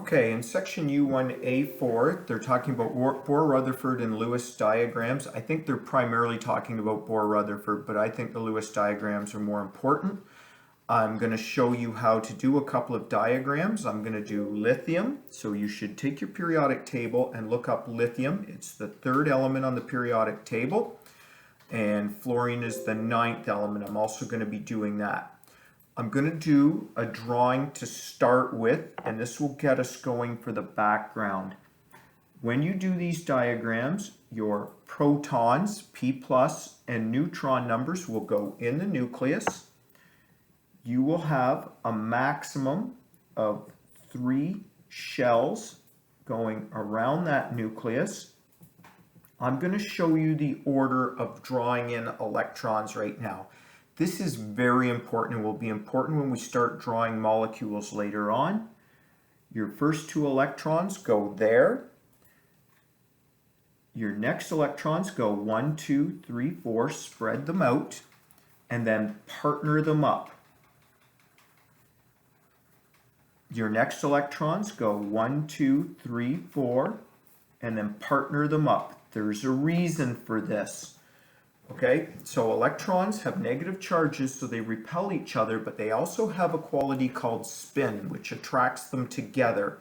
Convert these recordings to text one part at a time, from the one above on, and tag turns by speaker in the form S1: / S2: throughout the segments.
S1: Okay, in section U1A4, they're talking about Bohr-Rutherford and Lewis diagrams. I think they're primarily talking about Bohr-Rutherford, but I think the Lewis diagrams are more important. I'm going to show you how to do a couple of diagrams. I'm going to do lithium, so you should take your periodic table and look up lithium. It's the third element on the periodic table, and fluorine is the ninth element. I'm also going to be doing that. I'm going to do a drawing to start with, and this will get us going for the background. When you do these diagrams, your protons, P+, and neutron numbers will go in the nucleus. You will have a maximum of 3 shells going around that nucleus. I'm going to show you the order of drawing in electrons right now. This is very important and will be important when we start drawing molecules later on. Your first 2 electrons go there. Your next electrons go 1, 2, 3, 4, spread them out, and then partner them up. Your next electrons go 1, 2, 3, 4, and then partner them up. There's a reason for this. Okay, so electrons have negative charges, so they repel each other, but they also have a quality called spin, which attracts them together.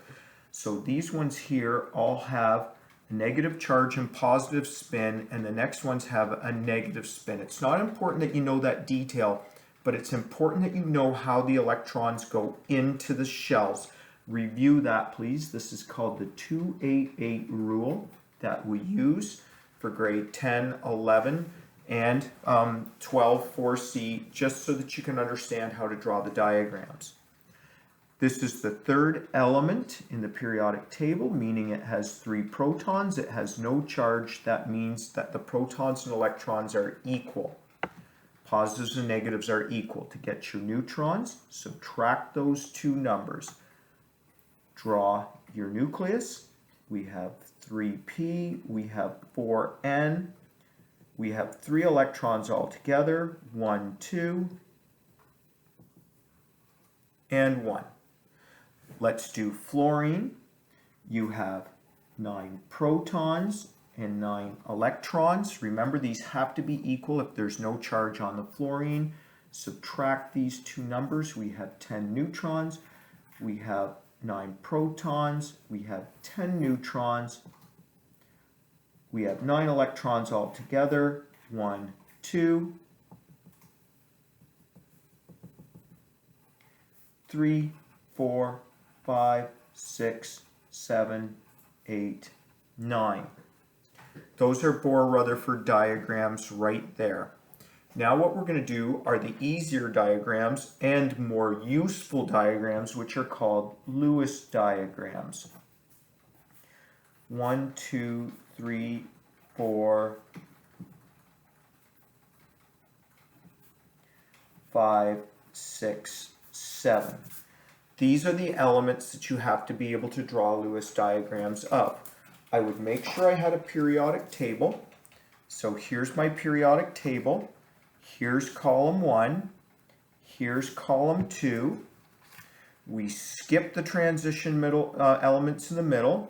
S1: So these ones here all have a negative charge and positive spin, and the next ones have a negative spin. It's not important that you know that detail, but it's important that you know how the electrons go into the shells. Review that, please. This is called the 288 rule that we use for grade 10, 11, and 12-4C, just so that you can understand how to draw the diagrams. This is the third element in the periodic table, meaning it has 3 protons. It has no charge. That means that the protons and electrons are equal. Positives and negatives are equal. To get your neutrons, subtract those 2 numbers. Draw your nucleus. We have 3p, we have 4n. We have 3 electrons all together, 1, 2, and 1. Let's do fluorine. You have 9 protons and 9 electrons. Remember, these have to be equal if there's no charge on the fluorine. Subtract these 2 numbers. We have 10 neutrons. We have 9 protons. We have 10 neutrons. We have 9 electrons all together, 1, 2, 3, 4, 5, 6, 7, 8, 9. Those are Bohr-Rutherford diagrams right there. Now what we're going to do are the easier diagrams and more useful diagrams, which are called Lewis diagrams. 1, 2, 3, 4, 5, 6, 7. These are the elements that you have to be able to draw Lewis diagrams of. I would make sure I had a periodic table. So here's my periodic table. Here's column 1. Here's column 2. We skip the transition middle elements in the middle.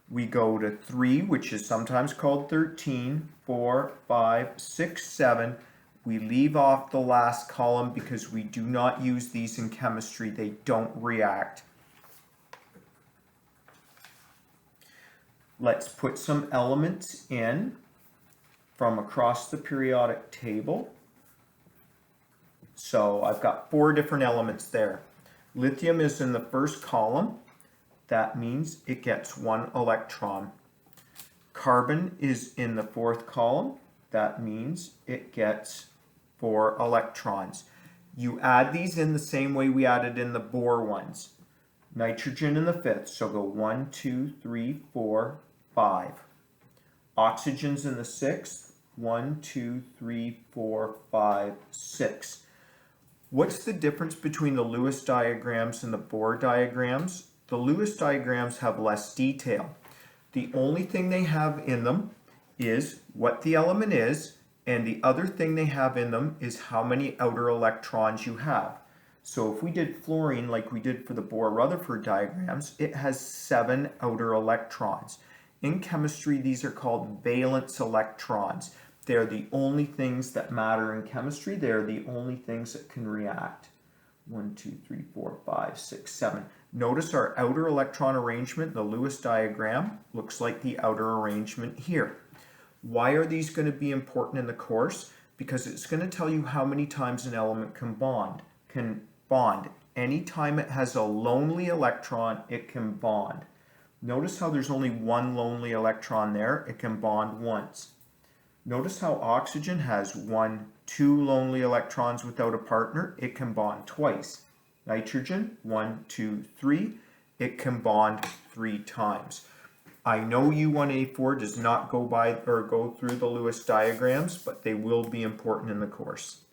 S1: We go to 3, which is sometimes called 13, 4, 5, 6, 7. We leave off the last column because we do not use these in chemistry. They don't react. Let's put some elements in from across the periodic table. So I've got 4 different elements there. Lithium is in the first column. That means it gets 1 electron. Carbon is in the 4th column. That means it gets 4 electrons. You add these in the same way we added in the Bohr ones. Nitrogen in the 5th, so go 1, 2, 3, 4, 5. Oxygen's in the 6th, 1, 2, 3, 4, 5, 6. What's the difference between the Lewis diagrams and the Bohr diagrams? The Lewis diagrams have less detail. The only thing they have in them is what the element is, and the other thing they have in them is how many outer electrons you have. So if we did fluorine like we did for the Bohr-Rutherford diagrams, it has 7 outer electrons. In chemistry, these are called valence electrons. They're the only things that matter in chemistry. They're the only things that can react. 1, 2, 3, 4, 5, 6, 7. Notice our outer electron arrangement, the Lewis diagram, looks like the outer arrangement here. Why are these going to be important in the course? Because it's going to tell you how many times an element can bond. Anytime it has a lonely electron, it can bond. Notice how there's only one lonely electron there. It can bond once. Notice how oxygen has 2 lonely electrons without a partner. It can bond twice. Nitrogen, 1, 2, 3. It can bond 3 times. I know U1A4 does not go through the Lewis diagrams, but they will be important in the course.